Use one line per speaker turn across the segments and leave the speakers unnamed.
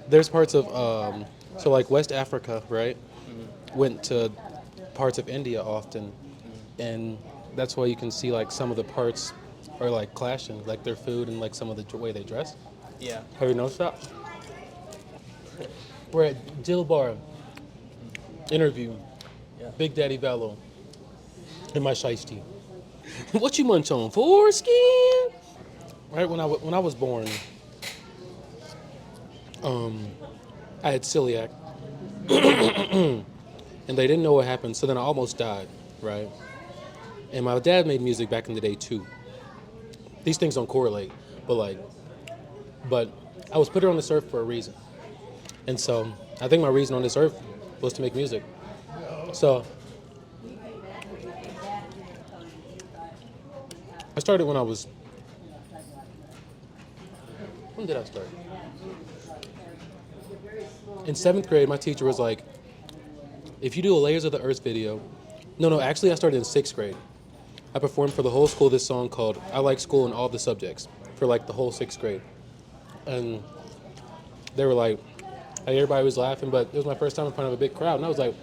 there's parts of so like West Africa, right? Went to parts of India often, and that's why you can see like some of the parts are like clashing, like their food and like some of the way they dress.
Yeah.
Have you noticed that? We're at Jill Bar interview,
Yeah.
Big Daddy Vallo, and my shiesty. What you munch on? Foreskin? Right when I was born, I had celiac, and they didn't know what happened. So then I almost died, right? And my dad made music back in the day too. These things don't correlate, but but I was put here on this earth for a reason, and so I think my reason on this earth was to make music. So I started when did I start? In seventh grade, my teacher was like, if you do a Layers of the Earth video, no, actually I started in sixth grade. I performed for the whole school this song called I Like School in All the Subjects for like the whole sixth grade. And they were like, hey, everybody was laughing, but it was my first time in front of a big crowd. And I was like,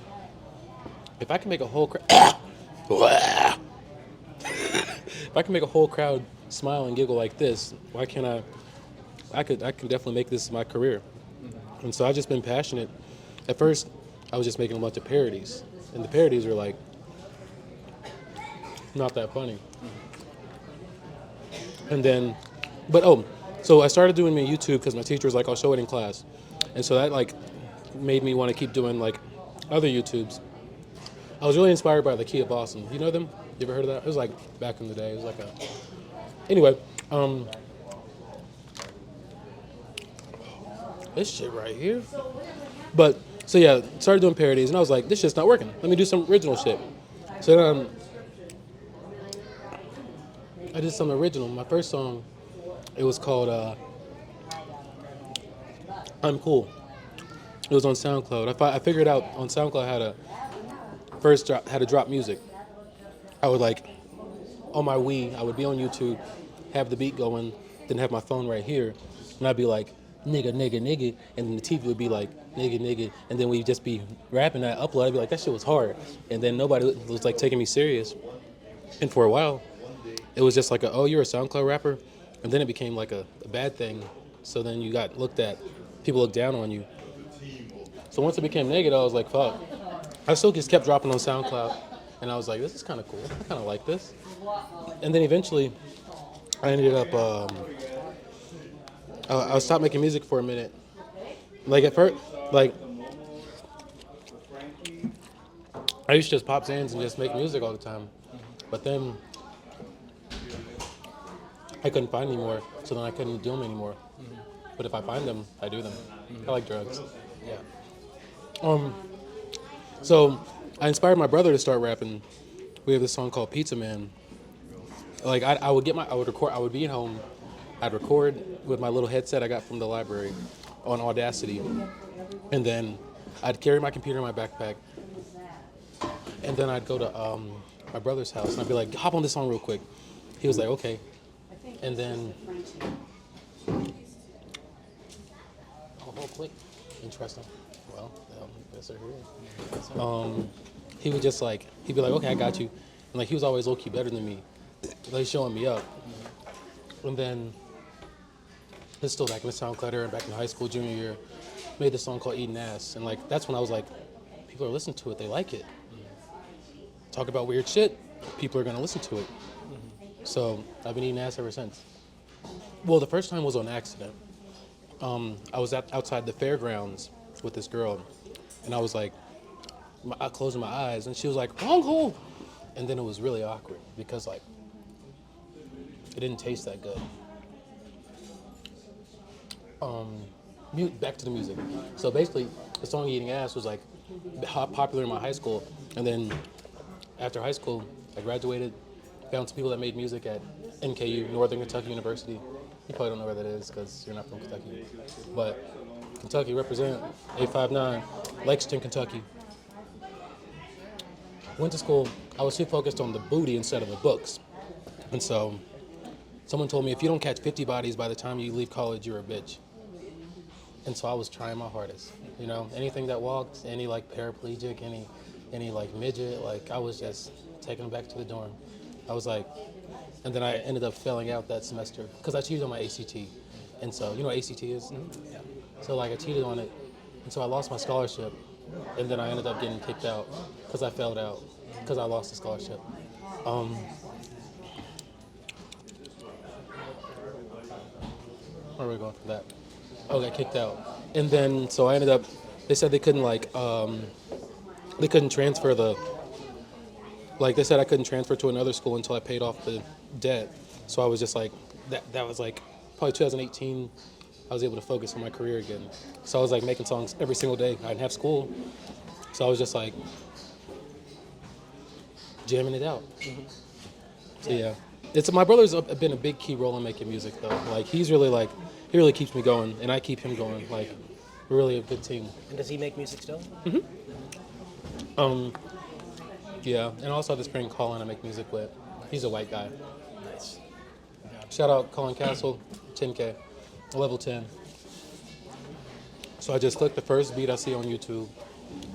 if I can make a whole crowd, if I can make a whole crowd smile and giggle like this, why can't I can definitely make this my career. And so I've just been passionate. At first, I was just making a bunch of parodies. And the parodies were like, not that funny. And then, so I started doing my YouTube because my teacher was like, I'll show it in class. And so that like made me want to keep doing like other YouTubes. I was really inspired by the Key of Boston. You know them? You ever heard of that? It was like back in the day. It was like a, anyway, this shit right here. But so yeah, started doing parodies, and I was like, this shit's not working. Let me do some original shit. So then I did some original. My first song, it was called "I'm Cool." It was on SoundCloud. I figured out on SoundCloud how to drop music. I would like on my Wii, I would be on YouTube, have the beat going, then have my phone right here, and I'd be like, nigga, nigga, nigga, and then the TV would be like, nigga, nigga, and then we'd just be rapping that upload. I'd be like, that shit was hard, and then nobody was like taking me serious. And for a while, it was just like, oh, you're a SoundCloud rapper, and then it became like a bad thing. So then you got looked at, people looked down on you. So once it became negative, I was like, fuck. I still just kept dropping on SoundCloud, and I was like, this is kind of cool. I kind of like this. And then eventually, I ended up, I stopped making music for a minute. Like at first, like I used to just pop Zans and just make music all the time. But then I couldn't find any more, so then I couldn't do them anymore. But if I find them, I do them. I like drugs.
Yeah.
So I inspired my brother to start rapping. We have this song called Pizza Man. Like I would record. I would be at home. I'd record with my little headset I got from the library on Audacity, and then I'd carry my computer in my backpack, and then I'd go to my brother's house and I'd be like, hop on this song real quick. He was like, okay, and then oh, quick, interesting. Well, yes, sir. He would just like he'd be like, okay, I got you, and like he was always low key better than me, like showing me up, and then. It's still back in the SoundCloud era, back in high school, junior year, made this song called Eating Ass. And like, that's when I was like, people are listening to it, they like it. Talk about weird shit, people are gonna listen to it. So I've been eating ass ever since. Well, the first time was on accident. I was outside the fairgrounds with this girl, and I was like, I closing my eyes, and she was like, Uncle! And then it was really awkward because like, it didn't taste that good. Back to the music. So basically, the song "Eating Ass" was like popular in my high school, and then after high school, I graduated, found some people that made music at NKU, Northern Kentucky University. You probably don't know where that is because you're not from Kentucky, but Kentucky represent 859, Lexington, Kentucky. Went to school. I was too focused on the booty instead of the books, and so someone told me if you don't catch 50 bodies by the time you leave college, you're a bitch. And so I was trying my hardest, you know, anything that walks, any like paraplegic, any like midget, like I was just taking them back to the dorm. I was like, and then I ended up failing out that semester because I cheated on my ACT. And so, you know what ACT is?
Yeah.
So like I cheated on it, and so I lost my scholarship, and then I ended up getting kicked out because I failed out because I lost the scholarship. Where are we going for that? Oh, I got kicked out, and then so I ended up. They said they couldn't they couldn't transfer they said I couldn't transfer to another school until I paid off the debt. So I was just like that was like probably 2018. I was able to focus on my career again. So I was like making songs every single day. I didn't have school, so I was just like jamming it out. So yeah, it's my brother's been a big key role in making music though. Like he really keeps me going, and I keep him going. Like we're really a good team.
And does he make music still?
Yeah, and also have this friend Colin I make music with. He's a white guy.
Nice.
Shout out Colin Castle, 10K, level 10. So I just click the first beat I see on YouTube,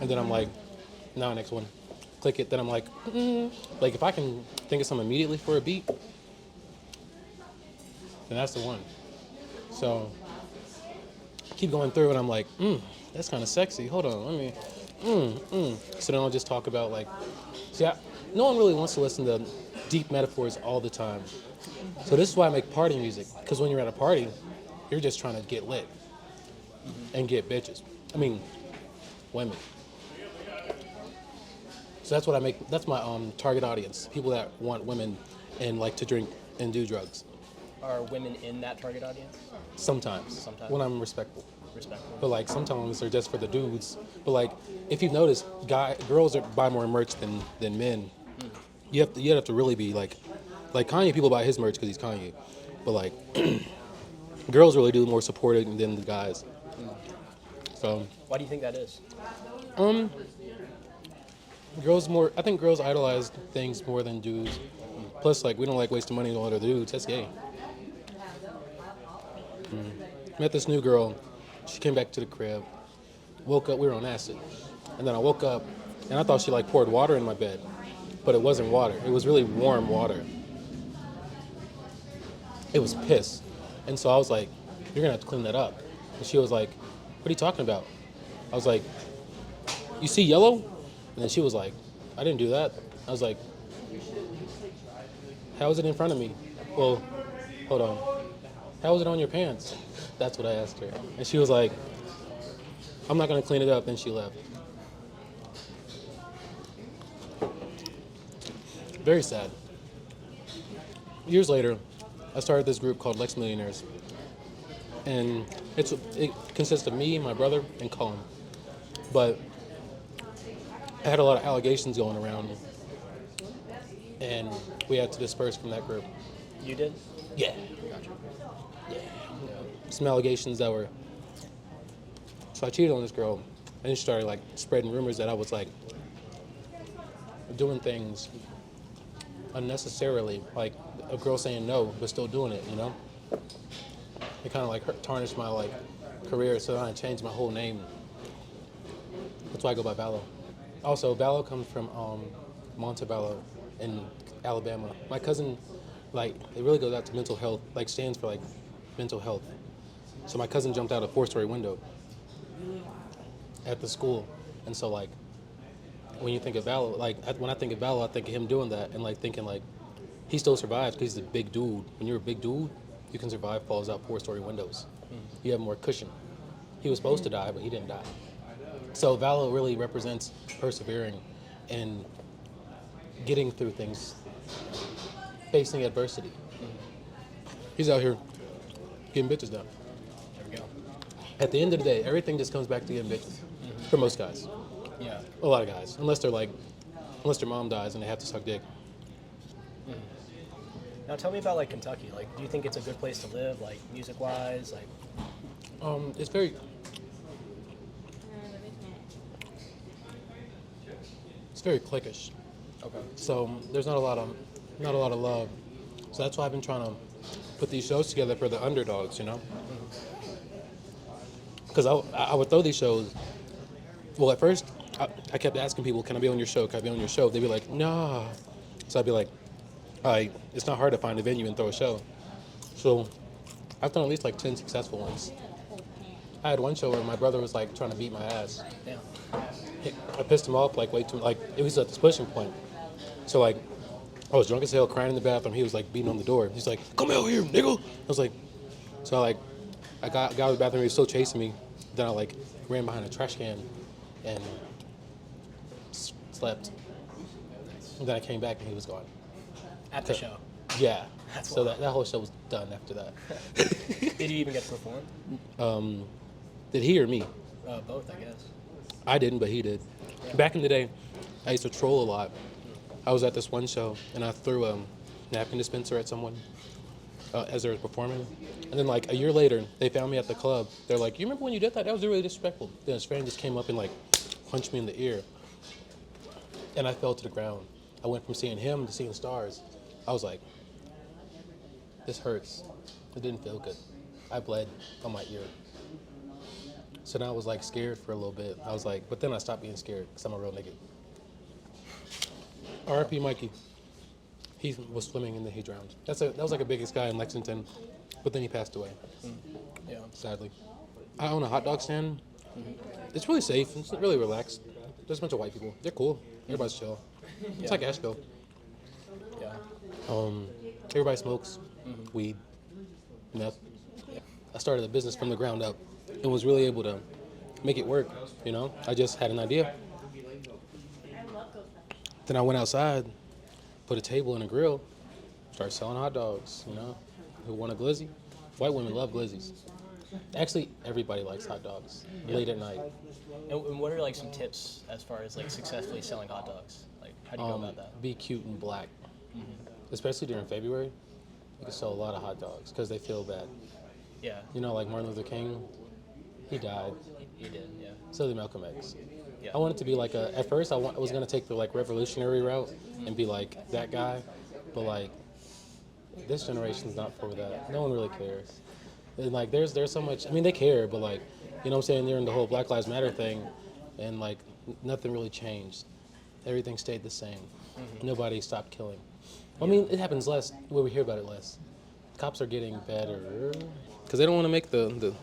and then I'm like, now next one. Click it, then I'm like if I can think of something immediately for a beat, then that's the one. So keep going through, and I'm like, that's kind of sexy. Hold on, let me, So then I'll just talk about like, no one really wants to listen to deep metaphors all the time. So this is why I make party music, because when you're at a party, you're just trying to get lit and get bitches. I mean, women. So that's what I make. That's my target audience. People that want women and like to drink and do drugs.
Are women in that target audience?
Sometimes. When I'm respectful.
Respectful.
But like sometimes they're just for the dudes. But like if you've noticed, girls buy more merch than men. You have to really be like Kanye. People buy his merch because he's Kanye. But like girls really do more supported than the guys. So.
Why do you think that is?
I think girls idolize things more than dudes. Plus, like, we don't like wasting money on other dudes. That's gay. Met this new girl. She came back to the crib. Woke up. We were on acid. And then I woke up, and I thought she, like, poured water in my bed. But it wasn't water. It was really warm water. It was piss. And so I was like, you're going to have to clean that up. And she was like, what are you talking about? I was like, you see yellow? And then she was like, I didn't do that. I was like, how is it in front of me? Well, hold on. How is it on your pants? That's what I asked her. And she was like, I'm not going to clean it up. Then she left. Very sad. Years later, I started this group called Lex Millionaires. And it consists of me, my brother, and Colin. But I had a lot of allegations going around, and we had to disperse from that group.
You did?
Yeah.
Gotcha.
Yeah. Some allegations that were. So I cheated on this girl, and she started like spreading rumors that I was like doing things unnecessarily, like a girl saying no but still doing it. You know. It kind of like tarnished my like career, so I changed my whole name. That's why I go by VALLO. Also, VALLO comes from Montebello in Alabama. My cousin, like, it really goes out to mental health, like stands for like mental health. So my cousin jumped out a 4-story window at the school, and so like when you think of VALLO, when I think of VALLO, I think of him doing that and like thinking like he still survives because he's a big dude. When you're a big dude, you can survive falls out 4-story windows. You have more cushion. He was supposed to die, but he didn't die. So VALLO really represents persevering and getting through things, facing adversity. He's out here getting bitches done.
There we go.
At the end of the day, everything just comes back to getting bitches. For most guys.
Yeah.
A lot of guys. Unless their mom dies and they have to suck dick.
Now tell me about like Kentucky. Like, do you think it's a good place to live, like music-wise? Like,
It's very cliquish.
okay.
So there's not a lot of love. So that's why I've been trying to put these shows together for the underdogs, you know. because I would throw these shows. Well, at first, I kept asking people, "Can I be on your show? Can I be on your show?" They'd be like, "Nah." So I'd be like, "All right, it's not hard to find a venue and throw a show." So I've done at least like 10 successful ones. I had one show where my brother was like trying to beat my ass.
Yeah.
I pissed him off like way too like it was at this pushing point. So like I was drunk as hell, crying in the bathroom. He was like beating on the door. He's like, "Come out here, nigga." I was like, so I got out of the bathroom. He was still chasing me. Then I like ran behind a trash can and slept. And then I came back and he was gone.
At the show.
Yeah.
That's
So
wild.
that whole show was done after that.
Did you even get to perform?
Did he or me?
Both, I guess.
I didn't, but he did. Back in the day, I used to troll a lot. I was at this one show and I threw a napkin dispenser at someone as they were performing. And then like a year later, they found me at the club. They're like, "You remember when you did that? That was really disrespectful." Then his friend just came up and like punched me in the ear. And I fell to the ground. I went from seeing him to seeing stars. I was like, this hurts. It didn't feel good. I bled on my ear. So now I was like scared for a little bit. I was like, but then I stopped being scared because I'm a real nigga. R.I.P. Mikey. He was swimming and then he drowned. That was like a biggest guy in Lexington, but then he passed away,
Yeah.
sadly. I own a hot dog stand. It's really safe. It's really relaxed. There's a bunch of white people. They're cool. Everybody's chill. It's like Asheville.
Yeah.
Everybody smokes weed, meth. I started a business from the ground up and was really able to make it work. You know, I just had an idea. Then I went outside, put a table and a grill, started selling hot dogs. You know, who want a glizzy? White women love glizzies. Actually, everybody likes hot dogs late at night.
And what are like some tips as far as like successfully selling hot dogs? Like, how do you go about that?
Be cute and black, especially during February. You can sell a lot of hot dogs because they feel bad.
Yeah.
You know, like Martin Luther King, he died.
You did. Yeah.
So did Malcolm X.
Yeah.
I wanted to be like at first I was going to take the like revolutionary route and be like that guy, but like this generation's not for that. No one really cares. And like there's so much, I mean they care, but like, you know what I'm saying, during the whole Black Lives Matter thing and like nothing really changed. Everything stayed the same. Nobody stopped killing. Well, I mean, it happens less where we hear about it less. Cops are getting better because they don't want to make the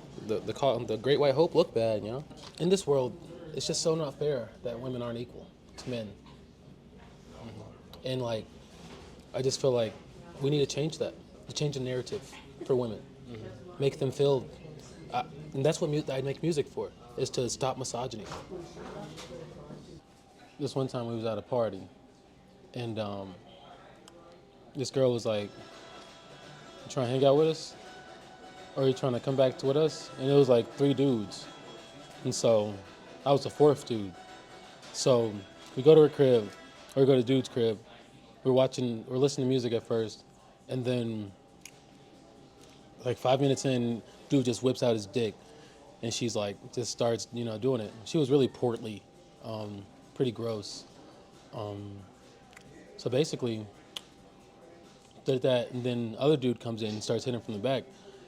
Great White Hope look bad, you know? In this world, it's just so not fair that women aren't equal to men. And like, I just feel like we need to change that, to change the narrative for women, make them feel, and that's what I make music for, is to stop misogyny. This one time we was at a party, and this girl was like, "You trying to hang out with us? Or are you trying to come back with us?" And it was like 3 dudes. And so I was the 4th dude. So we go to her crib, or we go to dude's crib. We're listening to music at first, and then like 5 minutes in, dude just whips out his dick, and she's like, just starts, you know, doing it. She was really portly, pretty gross. So basically, did that, and then other dude comes in and starts hitting from the back,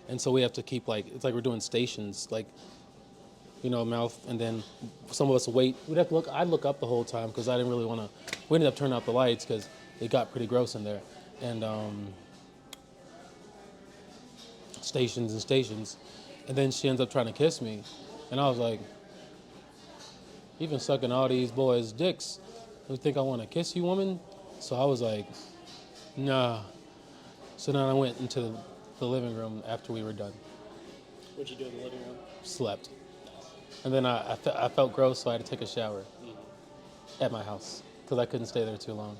and so we have to keep like, it's like we're doing stations, like, you know, mouth, and then some of us wait. We'd have to look. I'd look up the whole time because I didn't really want to. We ended up turning out the lights because it got pretty gross in there, and stations and stations, and then she ends up trying to kiss me, and I was like, "You've been sucking all these boys' dicks. You think I want to kiss you, woman?" So I was like, "Nah." So then I went into the living room after we were done.
What'd you do in the living room?
Slept. And then I felt gross, so I had to take a shower at my house because I couldn't stay there too long.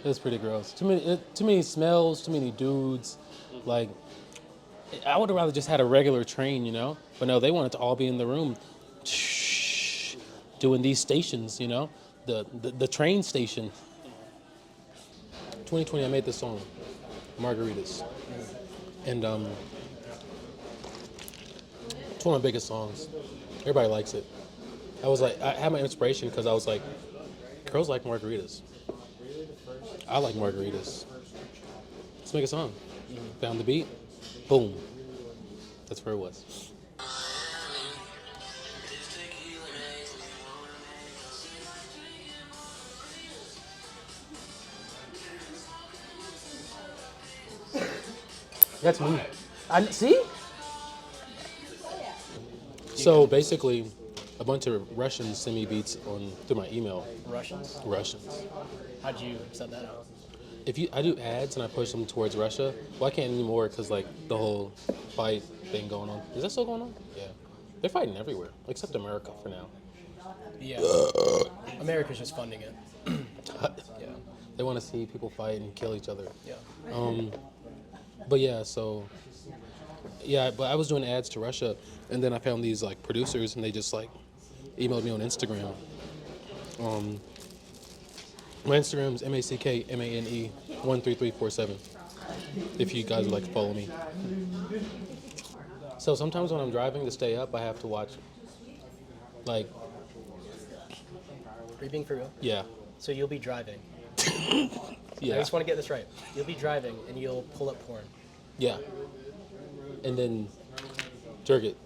It was pretty gross. Too many smells, too many dudes. Like, I would have rather just had a regular train, you know? But no, they wanted to all be in the room doing these stations, you know? The train station. 2020, I made this song, Margaritas. And it's one of my biggest songs. Everybody likes it. I had my inspiration because I was like, girls like margaritas. I like margaritas. Let's make a song. Found the beat. Boom. That's where it was. That's me. I see. So basically, a bunch of Russians send me beats on through my email.
Russians?
Russians.
How'd you set that up?
I do ads and I push them towards Russia, well I can't anymore because like the whole fight thing going on. Is that still going on? Yeah, they're fighting everywhere except America for now.
Yeah. America's just funding it. Yeah.
They want to see people fight and kill each other.
Yeah.
But yeah, so yeah, but I was doing ads to Russia, and then I found these like producers, and they just like emailed me on Instagram. My Instagram's MACKMANE13347. If you guys would like to follow me. So sometimes when I'm driving to stay up, I have to watch. Like,
Are you being for real?
yeah,
So you'll be driving.
yeah,
I just want to get this right. You'll be driving and you'll pull up porn.
yeah, and then jerk it.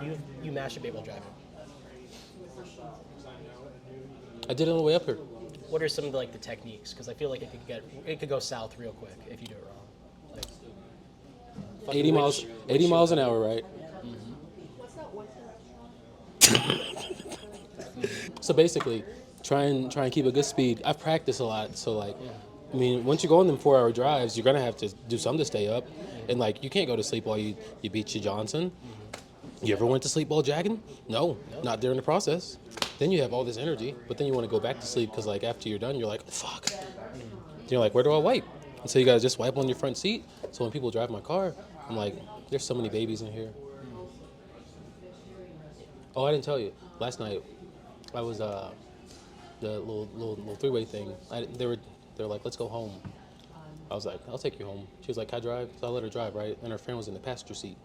You masturbate while driving.
I did it on the way up here.
What are some of the techniques? Because I feel like it could go south real quick if you do it wrong. Like, fucking
80 miles, 80 miles an hour, right? So basically, try and keep a good speed. I've practiced a lot, so like, I mean, once you go on them 4-hour drives, you're gonna have to do something to stay up, and like, you can't go to sleep while you beat your Johnson. You ever went to sleep while jacking? No, not during the process. Then you have all this energy, but then you want to go back to sleep because like after you're done, you're like, fuck. You're like, where do I wipe? And so you gotta just wipe on your front seat. So when people drive my car, I'm like, there's so many babies in here. Oh, I didn't tell you. Last night, I was the little three-way thing. They were like, let's go home. I was like, I'll take you home. She was like, can I drive? So I let her drive, right? And her friend was in the passenger seat.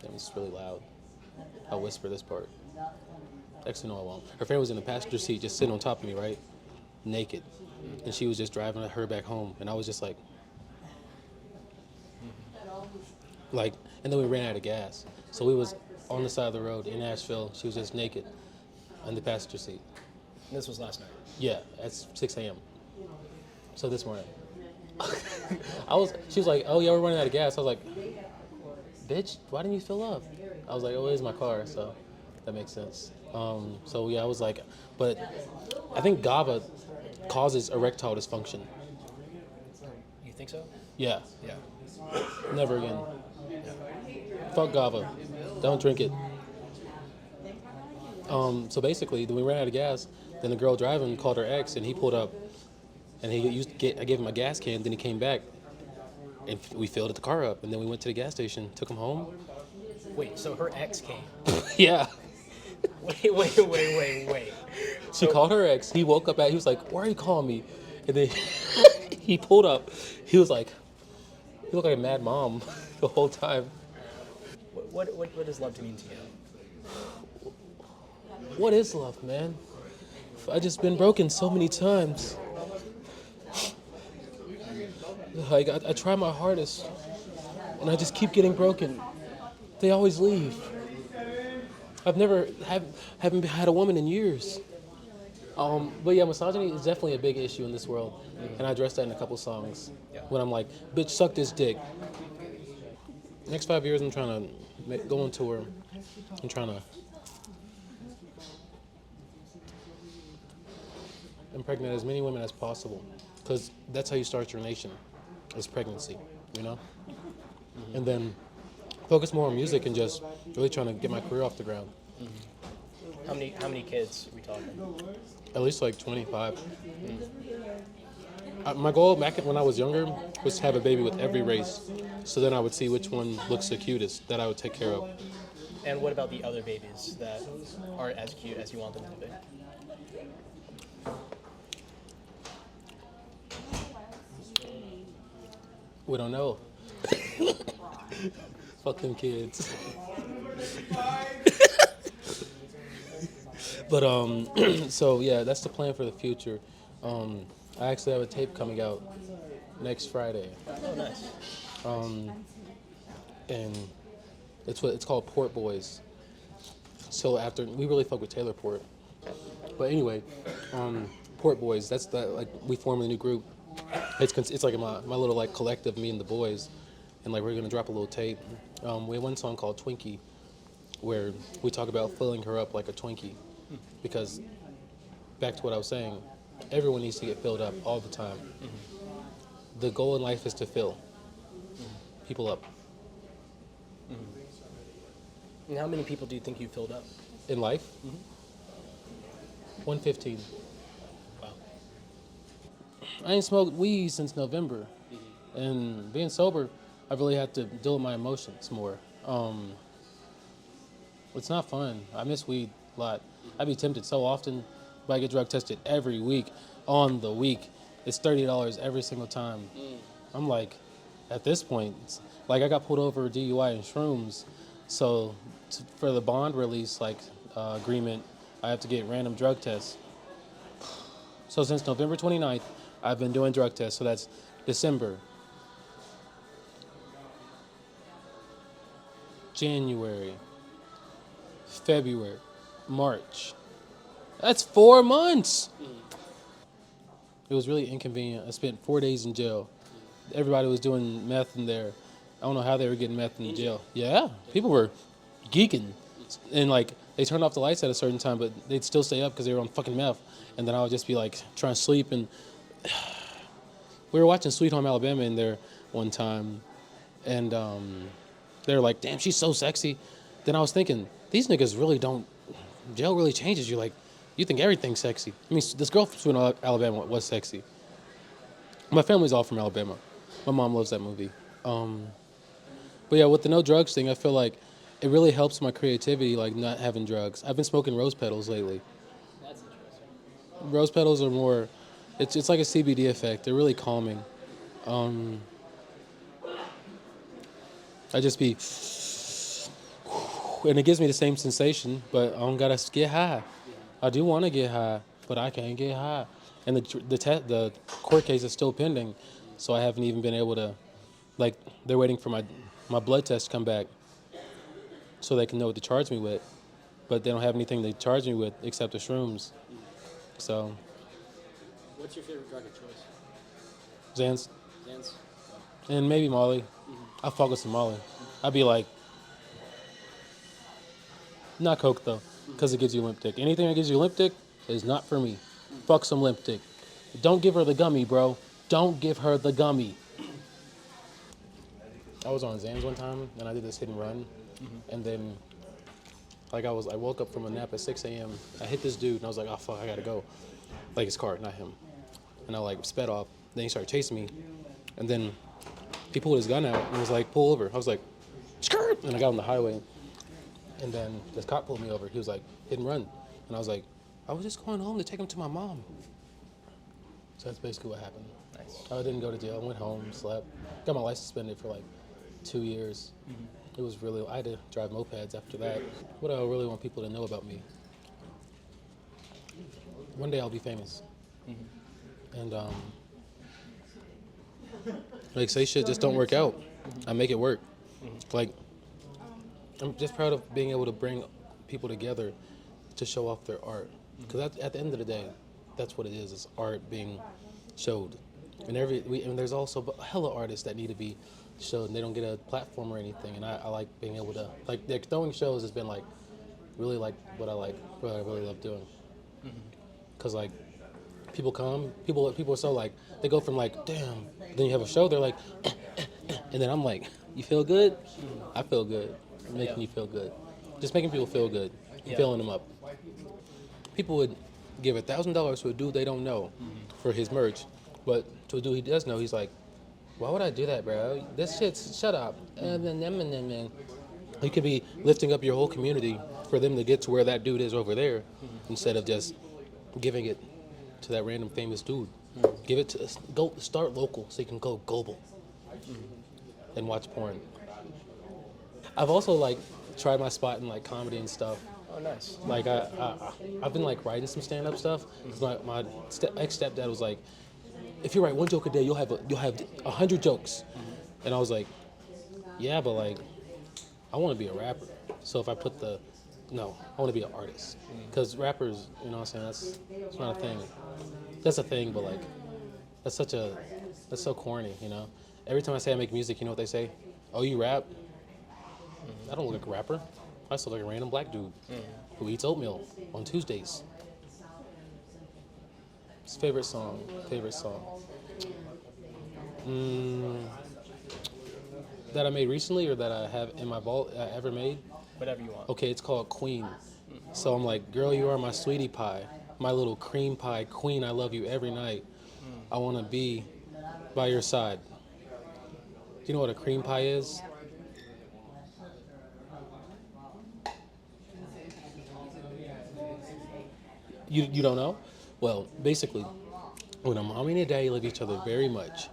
That was really loud. I'll whisper this part. Actually, no, I won't. Her friend was in the passenger seat, just sitting on top of me, right? Naked. And she was just driving her back home. And I was just like, and then we ran out of gas. So we was on the side of the road in Asheville. She was just naked in the passenger seat.
And this was last night.
Yeah, at 6 a.m. So this morning. She was like, oh yeah, we're running out of gas. I was like, bitch, why didn't you fill up? I was like, oh, it is my car, so that makes sense. So yeah, I was like, but I think GABA causes erectile dysfunction.
You think so?
Yeah,
Yeah.
never again. Fuck GABA. Don't drink it. So basically, then we ran out of gas. Then the girl driving called her ex, and he pulled up, and I gave him a gas can. Then he came back, and we filled the car up. And then we went to the gas station, took him home.
Wait, so her ex came.
Yeah.
Wait.
She called her ex. He woke up he was like, why are you calling me? And then he pulled up. He was like, you look like a mad mom the whole time.
What does love to mean to you?
What is love, man? I just been broken so many times. Like, I try my hardest, and I just keep getting broken. They always leave. I've never haven't had a woman in years. But yeah, misogyny is definitely a big issue in this world, and I address that in a couple songs. When I'm like, bitch, suck this dick. Next 5 years, I'm trying to go on tour. I'm trying to impregnate as many women as possible, because that's how you start your nation, is pregnancy, you know? And then focus more on music and just really trying to get my career off the ground.
How many kids are we talking?
At least like 25. My goal back when I was younger was to have a baby with every race. So then I would see which one looks the cutest that I would take care of.
And what about the other babies that aren't as cute as you want them to be?
We don't know. Fuck them kids. But so yeah, that's the plan for the future. I actually have a tape coming out next Friday.
Oh, nice.
And it's called Port Boys. So after we really fuck with Taylor Port. But anyway, Port Boys, we formed a new group. It's like my little like collective, me and the boys, and like we're gonna drop a little tape. We have one song called Twinkie, where we talk about filling her up like a Twinkie, because back to what I was saying, everyone needs to get filled up all the time. The goal in life is to fill people up.
And how many people do you think you filled up?
In life, 115.
Wow.
I ain't smoked weed since November, and being sober, I really had to deal with my emotions more. It's not fun. I miss weed a lot. I'd be tempted so often, but I get drug tested every week on the week. It's $30 every single time. I'm like, at this point, like I got pulled over DUI and shrooms, so for the bond release agreement, I have to get random drug tests. So since November 29th, I've been doing drug tests. So that's December, January, February, March. That's 4 months. It was really inconvenient. I spent 4 days in jail. Everybody was doing meth in there. I don't know how they were getting meth in jail. Yeah, people were geeking. And like, they turned off the lights at a certain time, but they'd still stay up because they were on fucking meth. And then I would just be like trying to sleep. And we were watching Sweet Home Alabama in there one time. And they were like, damn, she's so sexy. Then I was thinking, these niggas really don't, jail really changes you. Like, you think everything's sexy. I mean, this girl from Sweet Home Alabama was sexy. My family's all from Alabama. My mom loves that movie. But yeah, with the no drugs thing, I feel like it really helps my creativity, like not having drugs. I've been smoking rose petals lately.
That's interesting.
Rose petals are more, it's like a CBD effect. They're really calming. I just be, and it gives me the same sensation, but I don't gotta get high. I do want to get high, but I can't get high. And the court case is still pending, so I haven't even been able to, like, they're waiting for my blood test to come back so they can know what to charge me with, but they don't have anything to charge me with except the shrooms. So,
What's your favorite drug of choice?
Xans,
Xans?
and maybe Molly. I fuck with some Molly. I'd be like, not Coke though, because it gives you limp dick. Anything that gives you limp dick is not for me. Fuck some limp dick. Don't give her the gummy, bro. Don't give her the gummy. I was on Xans one time and I did this hit and run, and then like I woke up from a nap at 6 a.m. I hit this dude and I was like, oh fuck, I gotta go. Like his car, not him. And I like sped off. Then he started chasing me, and then he pulled his gun out and was like, pull over. I was like, skirt, and I got on the highway. And then this cop pulled me over. He was like, hit and run. And I was like, I was just going home to take him to my mom. So that's basically what happened.
Nice.
I didn't go to jail. I went home, slept. Got my license suspended for like 2 years. It was really, I had to drive mopeds after that. What do I really want people to know about me? One day I'll be famous. And like say shit just don't work out. I make it work. Like, I'm just proud of being able to bring people together to show off their art. Because at the end of the day, that's what it is. It's art being showed. And and there's also hella artists that need to be showed, and they don't get a platform or anything. And I like being able to, like, throwing shows has been like really like what I really love doing. Because like people come, people are so like, they go from like, damn, then you have a show, they're like, and then I'm like, you feel good? I feel good. I'm making you feel good. Just making people feel good. And filling them up. People would give $1,000 to a dude they don't know for his merch, but to a dude he does know, he's like, why would I do that, bro? This shit's, shut up. And then you could be lifting up your whole community for them to get to where that dude is over there, instead of just giving it to that random famous dude. Give it to, go start local so you can go global and watch porn. I've also like tried my spot in like comedy and stuff.
Oh, nice.
Like I've been like writing some stand-up stuff. 'Cause my ex-stepdad was like, if you write one joke a day, you'll have 100 jokes. And I was like, yeah, but like I want to be a rapper. So if I put no, I want to be an artist. Because rappers, you know what I'm saying, that's not a thing. That's a thing, but like that's such a That's so corny, you know. Every time I say I make music, you know what they say? Oh, you rap? I don't look like a rapper. I still look like a random black dude who eats oatmeal on Tuesdays. His favorite song. Favorite song. Mm, that I made recently or that I have in my vault I ever made?
Whatever you want.
Okay, it's called Queen. So I'm like, girl, you are my sweetie pie, my little cream pie queen. I love you every night. I want to be by your side. Do you know what a cream pie is? You don't know? Well, basically, when a mommy and a daddy love each other very much,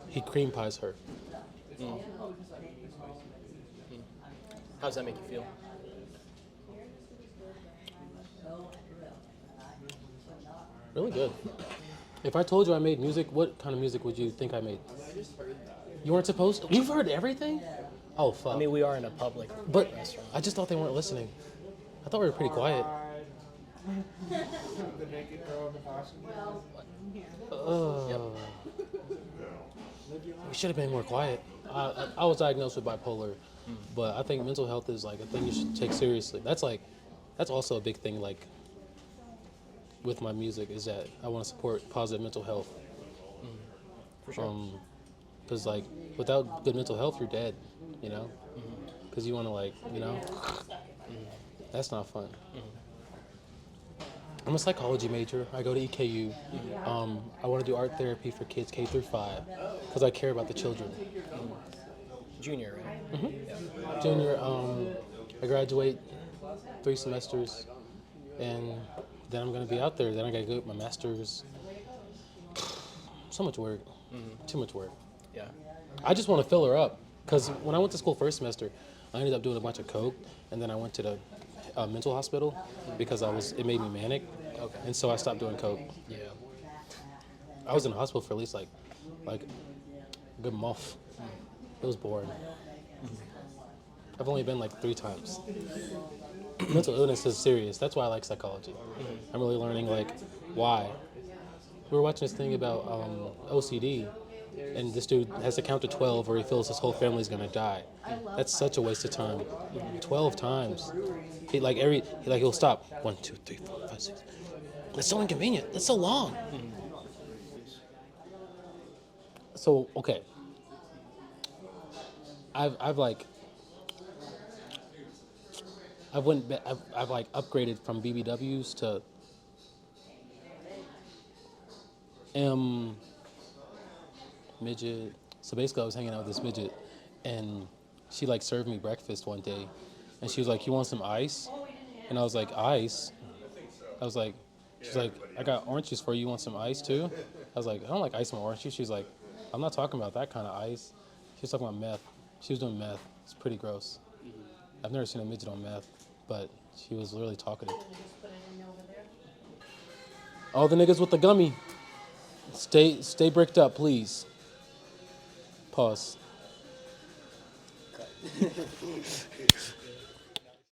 he cream pies her.
How does that make you feel?
Really good. If I told you I made music, what kind of music would you think I made? You weren't supposed to? You've heard everything? Oh, fuck.
I mean, we are in a public
But
restaurant.
I just thought they weren't listening. I thought we were pretty quiet. We should have been more quiet. I was diagnosed with bipolar, but I think mental health is like a thing you should take seriously. That's also a big thing. Like with my music, is that I want to support positive mental health.
For sure.
Because like without good mental health, you're dead. You know. Because you want to like that's not fun. I'm a psychology major. I go to EKU. I want to do art therapy for kids K through 5 because I care about the children.
Junior, right?
Junior, I graduate 3 semesters, and then I'm gonna be out there. Then I gotta go get my master's. So much work, too much work.
Yeah.
I just want to fill her up because when I went to school first semester, I ended up doing a bunch of coke, and then I went to the mental hospital because it made me manic.
Okay.
And so I stopped doing coke.
Yeah.
I was in the hospital for at least like a good month. It was boring. I've only been like 3 times. Mental illness is serious. That's why I like psychology. I'm really learning like why. We were watching this thing about OCD, and this dude has to count to 12 or he feels his whole family's gonna die. That's such a waste of time. 12 times. He'll stop. 1, 2, 3, 4, 5, 6. That's so inconvenient. That's so long. So okay. I've like upgraded from BBWs to M midget. So basically I was hanging out with this midget and she like served me breakfast one day and she was like, "You want some ice?" And I was like, "Ice?" She's like, "I got orange juice for you. You want some ice too?" I was like, "I don't like ice and orange juice." She's like, "I'm not talking about that kind of ice." She was talking about meth. She was doing meth. It's pretty gross. I've never seen a midget on meth, but she was really talkative. All the niggas with the gummy, stay bricked up, please. Pause.